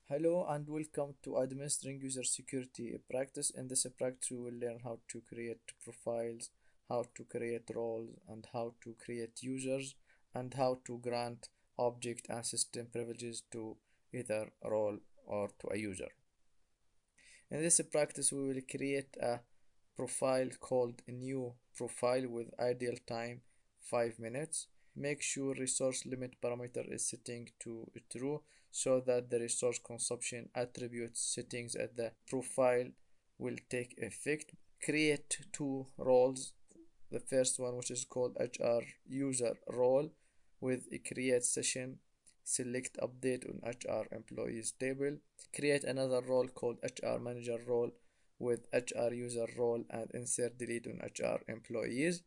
Hello and welcome to Administering User Security Practice. In this practice, we will learn how to create profiles, how to create roles, and how to create users, and how to grant object and system privileges to either role or to a user. In this practice, we will create a profile called a new profile with ideal time 5 minutes. Make sure resource limit parameter is setting to true so that the resource consumption attribute settings at the profile will take effect. Create two roles. The first one, which is called HR user role, with a create session, select update on HR employees table. Create another role called HR manager role with HR user role and insert delete on HR employees.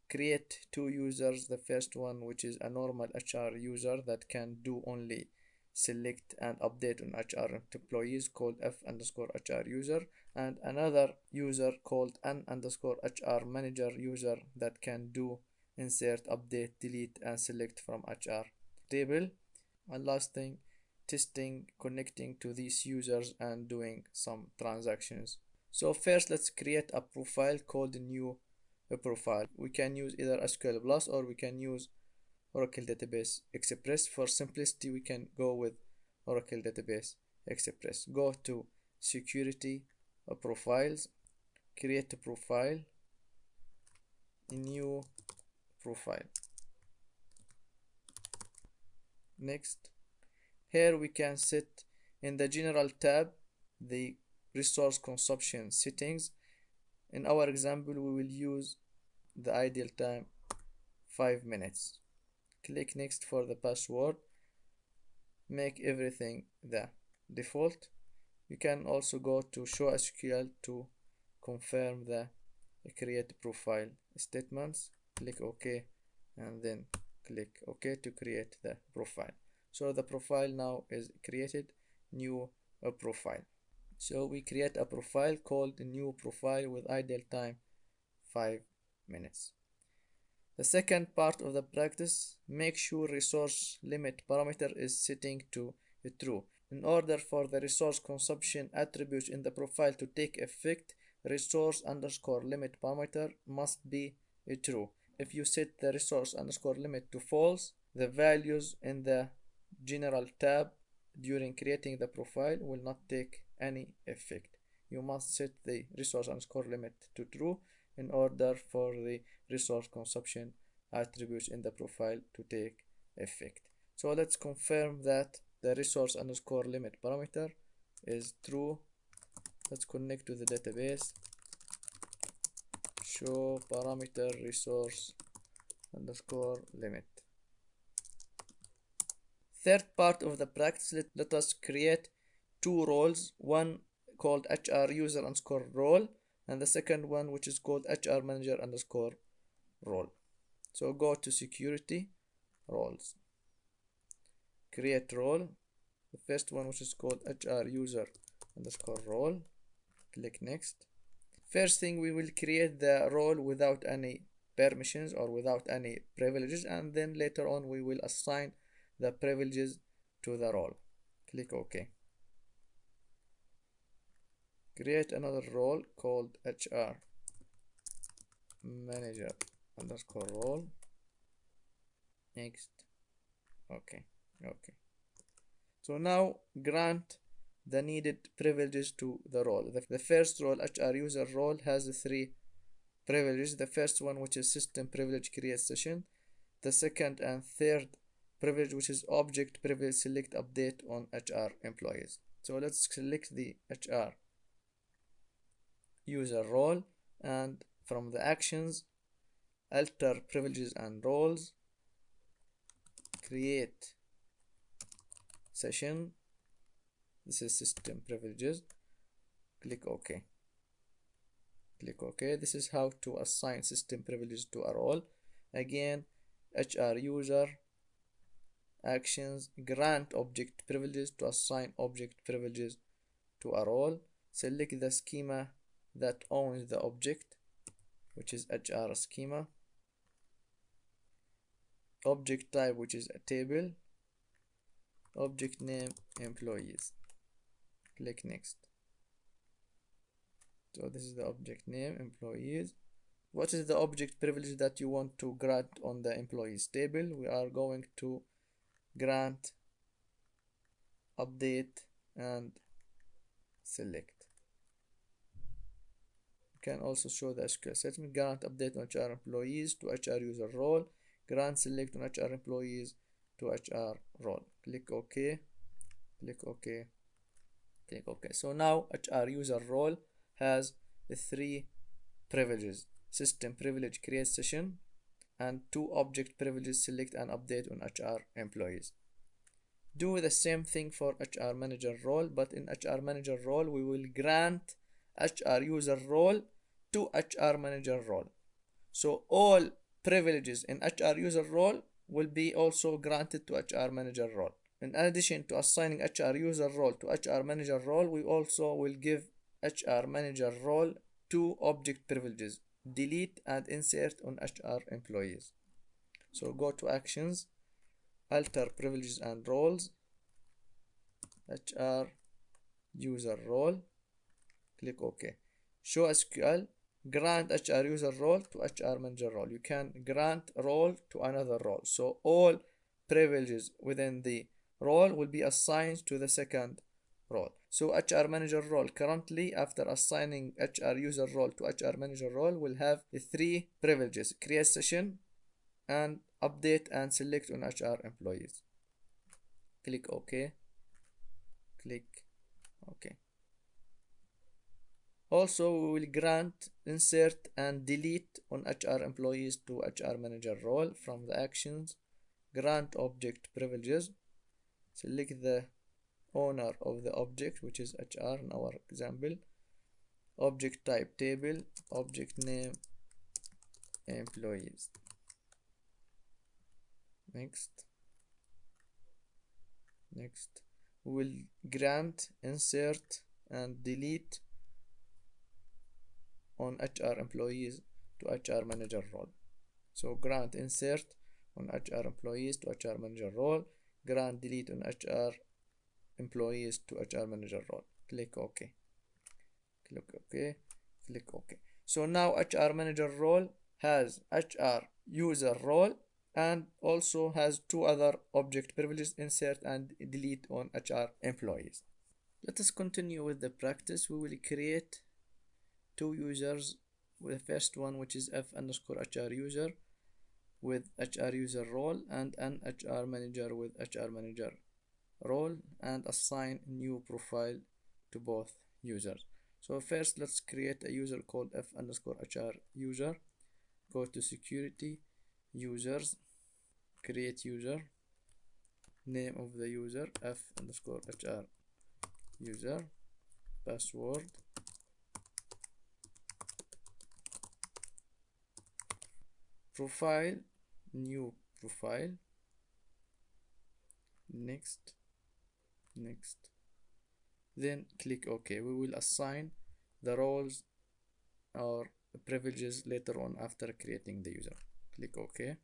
Create two users. The first one, which is a normal HR user that can do only select and update on HR employees, called f underscore HR user, and another user called n underscore HR manager user that can do insert, update, delete, and select from HR table. And last thing, testing, connecting to these users and doing some transactions. So first, let's create a profile called new profile. We can use either SQL Plus or we can use Oracle Database Express. For simplicity, we can go with Oracle Database Express. Go to Security, Profiles, create a profile, new profile. Next, here we can set in the General tab the resource consumption settings. In our example, we will use the ideal time 5 minutes. Click next for the password. Make everything the default. You can also go to show SQL to confirm the create profile statements. Click OK and then click OK to create the profile. So the profile now is created, new profile. So we create a profile called new profile with ideal time 5 minutes. The second part of the practice, make sure resource limit parameter is setting to true. In order for the resource consumption attribute in the profile to take effect, resource underscore limit parameter must be true. If you set the resource underscore limit to false, the values in the General tab during creating the profile will not take any effect. You must set the resource underscore limit to true in order for the resource consumption attributes in the profile to take effect. So let's confirm that the resource underscore limit parameter is true. Let's connect to the database. Show parameter resource underscore limit. Third part of the practice, let us create two roles, one called HR user underscore role and the second one which is called HR manager underscore role. So go to security, roles, create role, the first one which is called HR user underscore role, click next. First thing, we will create the role without any permissions or without any privileges, and then later on we will assign the privileges to the role. Click OK. Create another role called HR manager underscore role. Next. Okay. So now grant the needed privileges to the role. The first role, HR user role, has three privileges. The first one, which is system privilege create session. The second and third privilege, which is object privilege select update on HR employees. So let's select the HR user role, and from the actions, alter privileges and roles, create session. This is system privileges. Click OK. This is how to assign system privileges to a role. Again, HR user, actions, grant object privileges to assign object privileges to a role. Select the schema that owns the object, which is HR schema. Object type, which is a table. Object name employees. click next. So this is the object name, employees. What is the object privilege that you want to grant on the employees table? We are going to grant, update, and select. You can also show the SQL statement: grant update on HR employees to HR user role, grant select on HR employees to HR role. Click OK, click OK, click OK. So now HR user role has the three privileges: system privilege, create session, and two object privileges, select and update on HR employees. Do the same thing for HR manager role, but in HR manager role we will grant HR user role to HR manager role. So all privileges in HR user role will be also granted to HR manager role. In addition to assigning HR user role to HR manager role, we also will give HR manager role two object privileges: delete and insert on HR employees. So go to actions, alter privileges and roles, HR user role, click OK. Show SQL, grant HR user role to HR manager role. You can grant role to another role. So all privileges within the role will be assigned to the second role. So HR manager role currently, after assigning HR user role to HR manager role, will have the three privileges: create session and update and select on HR employees. Click OK, click OK. Also we will grant insert and delete on HR employees to HR manager role. From the actions, grant object privileges, select the owner of the object, which is HR in our example, object type table, object name employees. Next, we will grant insert and delete on HR employees to HR manager role. So grant insert on HR employees to HR manager role, grant delete on HR employees to HR manager role. Click OK, click OK, click OK. So now HR manager role has HR user role and also has two other object privileges: insert and delete on HR employees. Let us continue with the practice. We will create two users, with the first one, which is f_HR user with HR user role, and an HR manager with HR manager role, and assign new profile to both users. So first let's create a user called f_HR user. Go to security, users, create user, name of the user f_HR user, password, profile, new profile, next, then click OK. We will assign the roles or privileges later on after creating the user. Click OK,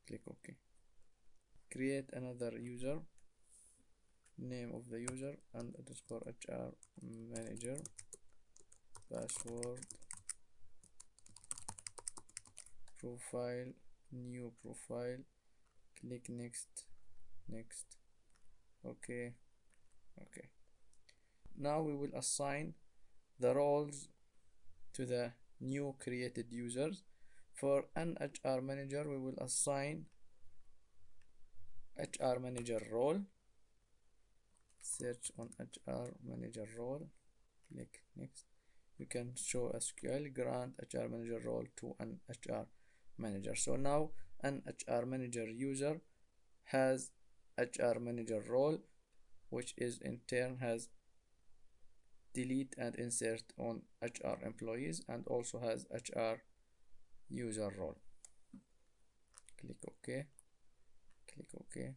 click OK. Create another user, name of the user _HR manager, password, profile, new profile, click next, OK. Now we will assign the roles to the new created users. For an HR manager, we will assign HR manager role, search on HR manager role, click next. You can show SQL, grant HR manager role to an HR manager. So now an HR manager user has HR manager role, which is in turn has delete and insert on HR employees, and also has HR user role. Click OK, click OK,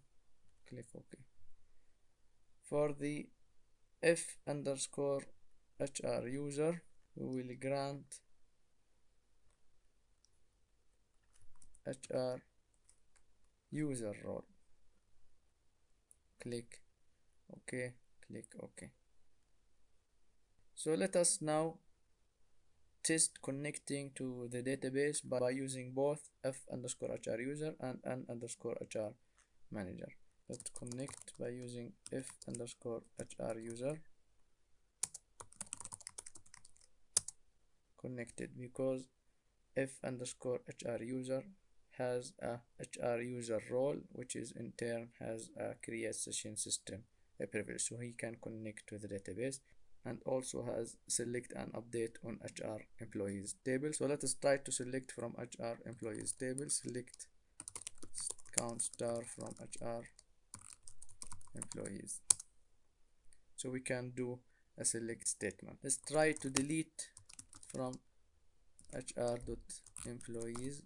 click OK. For the f_HR user, we will grant HR user role. Click OK, click OK. So let us now test connecting to the database by using both f underscore hr user and n underscore hr manager. Let's connect by using f underscore hr user connected, because f underscore hr user has a hr user role, which is in turn has a create session system a privilege, so he can connect to the database, and also has select and update on hr employees table. So let us try to select from hr employees table. Select count star from hr employees, so we can do a select statement. Let's try to delete from hr.employees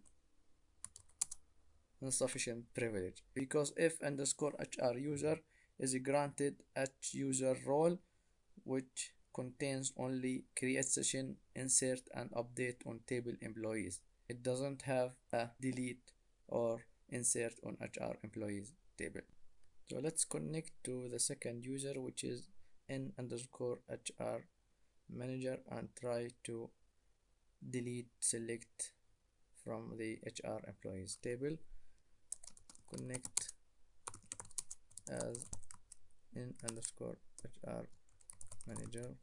insufficient privilege, because f underscore hr user is granted h user role, which contains only create session, insert and update on table employees. It doesn't have a delete or insert on hr employees table. So let's connect to the second user, which is n underscore hr manager, and try to delete select from the hr employees table. Connect as n underscore hr manager.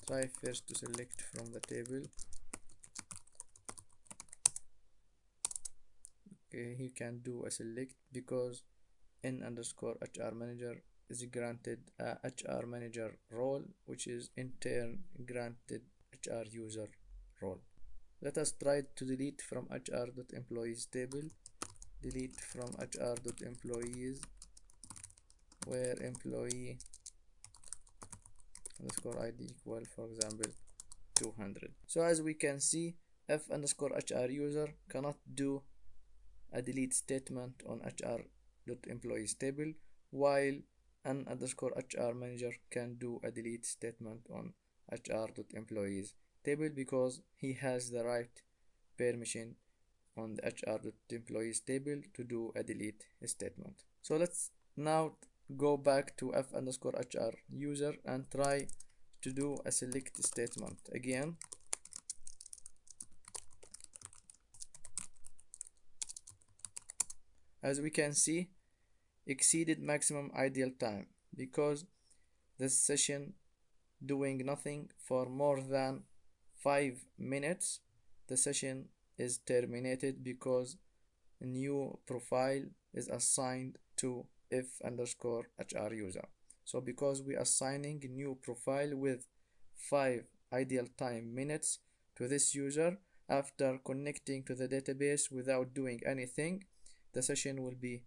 Try first to select from the table. Okay, he can do a select because n underscore hr manager is granted a hr manager role, which is in turn granted hr user role. Let us try to delete from hr.employees table. Delete from hr.employees where employee underscore id equal, for example, 200. So as we can see, f underscore hr user cannot do a delete statement on hr.employees table, while n underscore hr manager can do a delete statement on hr.employees table, because he has the right permission on the hr.employees table to do a delete statement. So let's now go back to f underscore hr user and try to do a select statement again. As we can see, exceeded maximum ideal time, because this session doing nothing for more than 5 minutes. The session is terminated because a new profile is assigned to f underscore hr user. So because we are assigning a new profile with 5 ideal time minutes to this user, after connecting to the database without doing anything, the session will be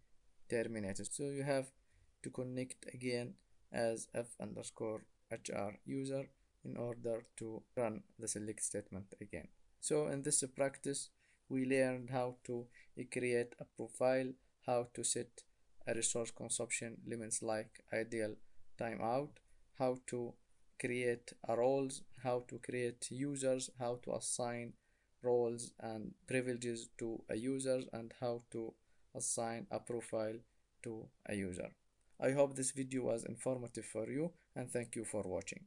terminated. So you have to connect again as f underscore hr user in order to run the select statement again. So in this practice, we learned how to create a profile, how to set a resource consumption limits like ideal timeout, how to create a roles, how to create users, how to assign roles and privileges to a user, and how to assign a profile to a user. I hope this video was informative for you, and thank you for watching.